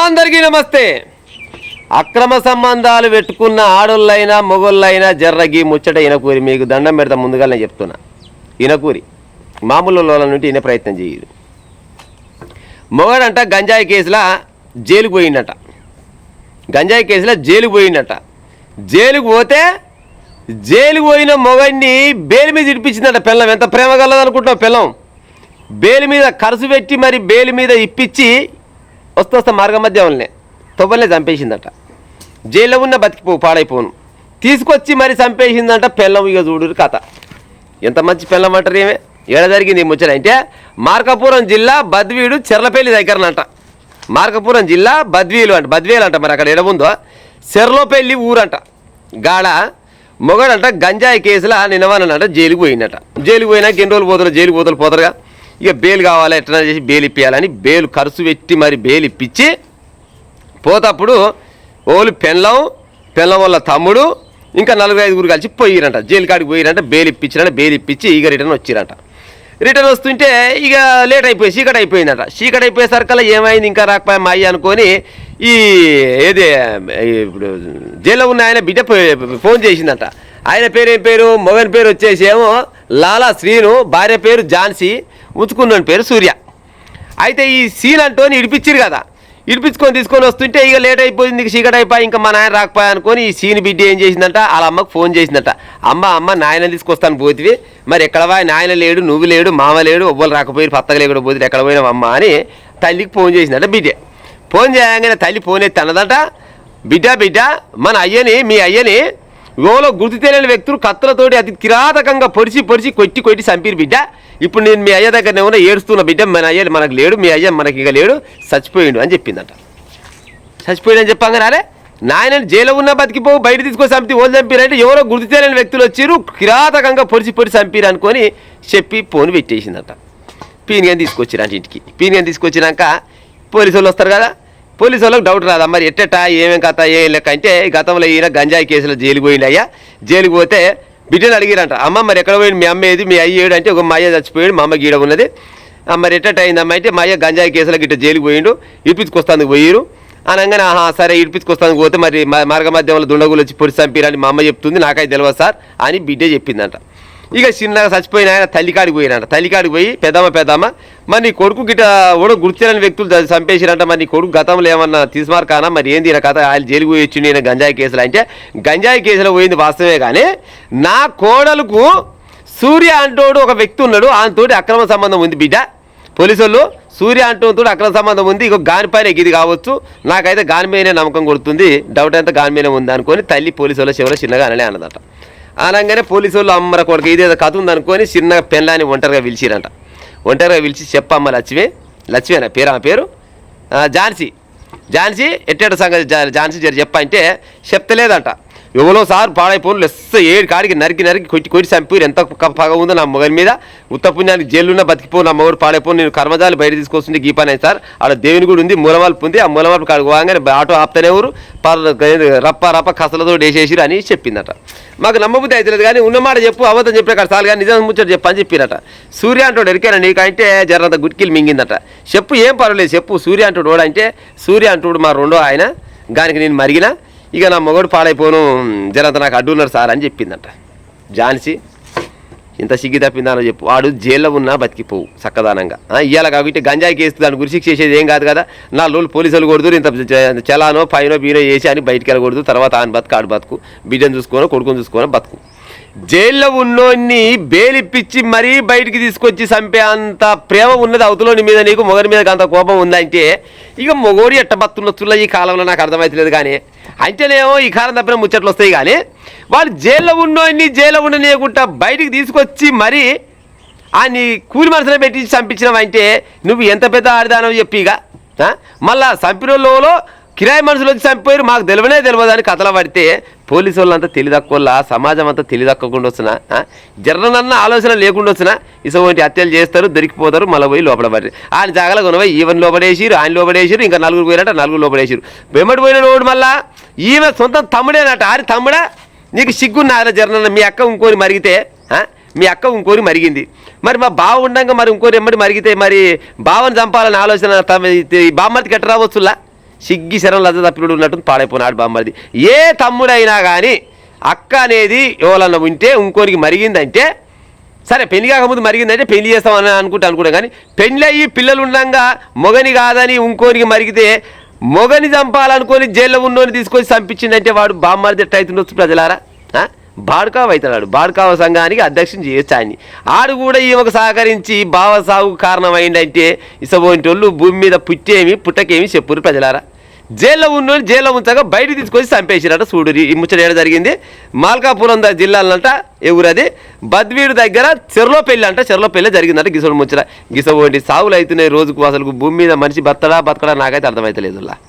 అందరికీ నమస్తే. అక్రమ సంబంధాలు పెట్టుకున్న ఆడోళ్ళైనా మొగోళ్ళైనా జర్రగి ముచ్చట ఇనకూరి మీకు దండం పెడతా. ముందుగా నేను చెప్తున్నా, ఇనకూరి మామూలు లోల నుండి ఇనే ప్రయత్నం చేయదు. మొగడంట గంజాయి కేసులో జైలుకు పోయిండట. గంజాయి కేసులో జైలుకు పోయిండట. జైలుకు పోతే జైలుకు పోయిన మొగడిని బెయిల్ మీద ఇడిపించిందట పిల్లం. ఎంత ప్రేమ కలదనుకుంటున్నావు పిల్లం. బెయిల్ మీద ఖర్చు పెట్టి మరి బెయిల్ మీద ఇప్పించి వస్తా మార్గ మధ్యంలోనే తొవ్వలనే చంపేసిందట. జైల్లో ఉన్న పాడైపోను తీసుకొచ్చి మరి చంపేసిందంట పిల్లం. ఇక చూడు కథ ఎంత మంచి పిల్లం అంటారు. ఏమే ఏడ జరిగింది ముచ్చట అంటే మార్కాపురం జిల్లా బద్వీడు చెర్లపల్లి దగ్గరనంట. మార్కాపురం జిల్లా బద్వేలు అంట మరి అక్కడ ఎడముందో చెర్లపల్లి ఊరంట. గాడ మొగడంట గంజాయి కేసులో నిన్నవానంట జైలుకు పోయిందట. జైలుకు పోయినాక ఎన్ని రోజులు పోతారు, జైలుకు పోతారుగా. ఇక బెయిల్ కావాలి, ఎట్లా చేసి బెయిల్ ఇప్పించాలని బెయిల్ ఖర్చు పెట్టి మరి బెయిల్ ఇప్పించి పోతప్పుడు ఓళ్ళు పెళ్ళం వాళ్ళ తమ్ముడు ఇంకా 4-5 కలిసి పోయిరంట. జైలు కాడికి పోయిరంట. బెయిల్ ఇప్పించారంట. బెయిల్ ఇప్పించి ఇక రిటర్న్ వచ్చిరంట. రిటర్న్ వస్తుంటే ఇక లేట్ అయిపోయి చీకటి అయిపోయిందట. చీకటి అయిపోయేసరికల్లా ఏమైంది ఇంకా రాకపోయా మా అయ్య అనుకొని ఈ ఇప్పుడు జైల్లో ఉన్న ఆయన బిడ్డ ఫోన్ చేసిందట. ఆయన పేరు ఏం పేరు, మొగన్ పేరు వచ్చేసి ఏమో లాలా శ్రీను, భార్య పేరు ఝాన్సీ, ఉంచుకున్న పేరు సూర్య. అయితే ఈ సీన్ అంటోని ఇడిపించారు కదా. ఇడిపించుకొని తీసుకొని వస్తుంటే ఇక లేట్ అయిపోయింది, చీకటి అయిపోయి ఇంకా మా నాయన రాకపోయా అనుకొని ఈ సీన్ బిడ్డ ఏం చేసిందంట, వాళ్ళ అమ్మకు ఫోన్ చేసిందట. అమ్మ నాయన తీసుకొస్తాను పోతివి, మరి ఎక్కడవా నాయన లేడు, నువ్వు లేడు, మామ లేడు, ఎవ్వరు రాకపోయి పత్తగా లేకుండా పోతుంది, ఎక్కడ పోయినావు అమ్మ అని తల్లికి ఫోన్ చేసిందట. బిడ్డే ఫోన్ చేయగానే తల్లి ఫోన్ ఎత్తి అన్నదట, బిడ్డ మన అయ్యని, మీ అయ్యని ఓలో గుర్తు తెలియని వ్యక్తులు కత్తులతోటి అతి కిరాతకంగా పొడిచి కొట్టి చంపిరు బిడ్డ. ఇప్పుడు నేను మీ అయ్య దగ్గరనే ఉన్నా, ఏడుస్తున్న బిడ్డ, మన అయ్య మనకు లేడు, మీ అయ్య మనకి ఇక లేడు, చచ్చిపోయిండు అని చెప్పిందట. చచ్చిపోయిండు అని చెప్పంగానే అరే నాయన జైలు ఉన్నా బతికిపోవు, బయట తీసుకొని చంపి ఓళ్ళు చంపిరంటే ఎవరో గుర్తు తెలియని వ్యక్తులు వచ్చారు, కిరాతకంగా పొడిచి చంపిరు అనుకొని చెప్పి ఫోన్ పెట్టేసిందట. పీనిగాని తీసుకొచ్చిరంట ఇంటికి. పీనిగాని తీసుకొచ్చినాక పోలీసు వాళ్ళు వస్తారు కదా. పోలీసు వాళ్ళకి డౌట్ రాదా మరి ఎట్టా ఏమేం కథ ఏం లెక్క అంటే గతంలో ఈయన గంజాయి కేసులో జైలుకు పోయింది అయ్యా. జైలుకు పోతే బిడ్డను అడిగిరంట, అమ్మ మరి ఎక్కడ పోయింది మీ అమ్మ ఏది, మీ అయ్య ఏడు అంటే ఒక మా అయ్య చచ్చిపోయాడు, మా అమ్మ గీడ ఉన్నది, మరి ఎట్టా అయిందమ్మ అంటే మా అయ్య గంజాయి కేసులో గిట్ట జైలుకు పోయిండు, ఇడిపించుకొస్తానికి పోయిరు అనగానే సరే ఇడిపించుకొస్తానికి పోతే మరి మార్గ మధ్యంలో దుండగులు వచ్చి పొడి చంపిరని మా అమ్మ చెప్తుంది, నాకైతే తెలియదు సార్ అని బిడ్డే చెప్పిందంట. ఇక చిన్నగా చచ్చిపోయిన ఆయన తల్లికాడికి పోయినంట. తల్లికాడికి పోయి పెద్దమ్మ మరి నీ కొడుకు గిట్ట కూడా గుర్తులేని వ్యక్తులు చంపేసిరంట, మరి నీ కొడుకు గతంలో ఏమన్నా తీసుమార్కానా, మరి ఏంది నా కథ, ఆయన జైలుకు పోయి వచ్చింది నేను గంజాయి కేసులో అంటే గంజాయి కేసులో పోయింది వాస్తవమే. కానీ నా కోడలకు సూర్య అంటోడు ఒక వ్యక్తి ఉన్నాడు, ఆయనతోటి అక్రమ సంబంధం ఉంది బిడ్డ. పోలీసు వాళ్ళు సూర్య అంటోతో అక్రమ సంబంధం ఉంది, ఇక గానిపైన ఇది కావచ్చు, నాకైతే గాని మీదనే నమ్మకం కొడుతుంది, డౌట్ అంతా గాని మీదనే ఉంది అనుకొని తల్లి పోలీసు వాళ్ళ చివరి చిన్నగా అనలే అన్నదట. అనగానే పోలీసు వాళ్ళు అమ్మర కొడుకు ఇదేదో కథ ఉందనుకొని చిన్నగా పెళ్ళాన్ని ఒంటరిగా పిలిచిరంట. ఒంటరిగా పిలిచి చెప్పమ్మ లక్ష్మేనా పేరు, ఆమె పేరు ఝాన్సీ ఎట్టేట సంగతి ఝాన్సీ చెప్పంటే చెప్తలేదంట. ఎవరో సార్ పాడైపోను లెస్స 7 కాడికి నరికి కొట్టి చంపి ఎంత పగ ఉందో నా మొగని మీద, ఉత్తపుణ్యానికి జైలున్న బతికిపో, నా మొగడు పాడైపోను, నేను కర్మజాలు బయట తీసుకొస్తుంటే గీపానే సార్, ఆడ దేవుని కూడా ఉంది, మూలమాల్పు ఉంది, ఆ మూలమాల్పు కాడికి పోగానే ఆటో ఆపుతానే ఊరు రప్ప కసలతో వేసేసిరు అని చెప్పిందట. మాకు నమ్మబుద్ధి అవుతలేదు కానీ ఉన్నమాట చెప్పు, అబద్ధం చెప్పే కాదు చాలు కానీ నిజం ముచ్చట చెప్పని చెప్పినట. సూర్య అంటోడు ఎరికారా నీకంటే జరంత గుట్కిలు మింగిందట. చెప్పు ఏం పర్వాలేదు చెప్పు, సూర్య అంటోడు ఓడంటే సూర్య అంటోడు మా రెండో ఆయన, దానికి నేను మరిగిన, ఇక నా మొగడు పాడైపోను, జరంత నాకు అడ్డున్నారు సార్ అని చెప్పిందట. ఝాన్సీ ఇంత సిగ్గి తప్పిందానో చెప్పు, వాడు జైల్లో ఉన్నా బతికిపోవు చక్కదానంగా. ఇవాళ కాబట్టి గంజాయి కేసు దాన్ని గురి శిక్ష చేసేది ఏం కాదు కదా. 4 రోజులు పోలీసులు కొడుతురు, ఇంత చలానో పైనో బీనో వేసి అని బయటికి వెళ్ళకూడదు, తర్వాత ఆయన బతుకు ఆడు బతుకు, బిడ్డను చూసుకోనో కొడుకుని చూసుకోనో బతుకు. జైల్లో ఉన్నోన్ని బెయిల్ ఇప్పించి మరీ బయటికి తీసుకొచ్చి చంపే అంత ప్రేమ ఉన్నది అవతలోని మీద, నీకు మొగని మీద అంత కోపం ఉందంటే ఇక మొగోడి ఎట్ట బతున్నచ్చుల్లో ఈ కాలంలో నాకు అర్థమవుతలేదు. కానీ అంటేనేమో ఈ కాలం తప్పిన ముచ్చట్లు వస్తాయి. కానీ వాళ్ళు జైల్లో ఉన్నోన్ని జైల్లో ఉండనీయకుండా బయటికి తీసుకొచ్చి మరీ ఆయన్ని కూలి మనసులో పెట్టి చంపించినవంటే నువ్వు ఎంత పెద్ద ఆడిదానో చెప్పిగా. మళ్ళా చంపినోళ్ళలో కిరాయి మనుషులు వచ్చి చంపిపోయారు, మాకు తెలియదు అని కథలు పడితే పోలీసు వాళ్ళంతా తెలియదక్కువలా, సమాజం అంతా తెలియదక్కకుండా వస్తున్నా, జర్రనన్న ఆలోచన లేకుండా వస్తున్నా ఇటువంటి హత్యలు చేస్తారు, దొరికిపోతారు, మళ్ళీ పోయి లోపల పడి ఆయన జాగలో కొనపోయి ఈవెన్ లోపడేసిరు, ఆయన లోపడేసిరు, ఇంకా 4 పోయినట్ట 4 లోపడేసిరు. వెంబడి పోయిన రోడ్డు మళ్ళా ఈమె సొంతం తమ్ముడేనట. ఆరి తమ్ముడా నీకు సిగ్గున్నారా జర్నన్న, మీ అక్క ఇంకోని మరిగితే, మీ అక్క ఇంకోరి మరిగింది, మరి మా బావ ఉండగా మరి ఇంకోరి ఎమ్మడి మరిగితే మరి బావని చంపాలని ఆలోచన బామ్మతికి ఎట్ట రావచ్చులా, సిగ్గి శరం లజ్జ తప్పిడు ఉన్నట్టు పాడైపోయినాడు బామ్మది. ఏ తమ్ముడైనా కానీ అక్క అనేది ఎవరన్నా ఉంటే ఇంకోరికి మరిగిందంటే సరే, పెళ్లి కాకముందు మరిగిందంటే పెళ్లి చేస్తామని అనుకుంటా కానీ పెళ్ళి అయ్యి పిల్లలు ఉండగా మొగని కాదని ఇంకోరికి మరిగితే మొగని చంపాలనుకొని జైల్లో ఉన్నోని తీసుకొని చంపించిందంటే వాడు బామ్మది ఎట్ట అవుతుండొచ్చు ప్రజలారా? బాడుకావ అవుతాడు. బాడుకావ సంఘానికి అధ్యక్షుని చేయొచ్చు ఆయన్ని. ఆడు కూడా ఈమెకు సహకరించి బావ సాగు కారణమైందంటే ఇసబోంటి వాళ్ళు భూమి మీద పుట్టేమి పుట్టకేమి చెప్పురు ప్రజలారా. జైల్లో ఉన్నోని జైల్లో ఉంచగా బయటకు తీసుకొచ్చి చంపేసిరట. చూడురి ఈ ముచ్చట ఏడ జరిగింది. మార్కాపురం జిల్లాలంట ఎవరది బద్వీడు దగ్గర చెర్లోపల్లి అంట. చెర్లోపల్లి జరిగిందంట. గిసోడు ముచ్చట గిసబోంటి సాగులు అవుతున్నాయి రోజుకు. అసలు భూమి మీద మనిషి బతకడా నాకైతే అర్థమవుతలేదు.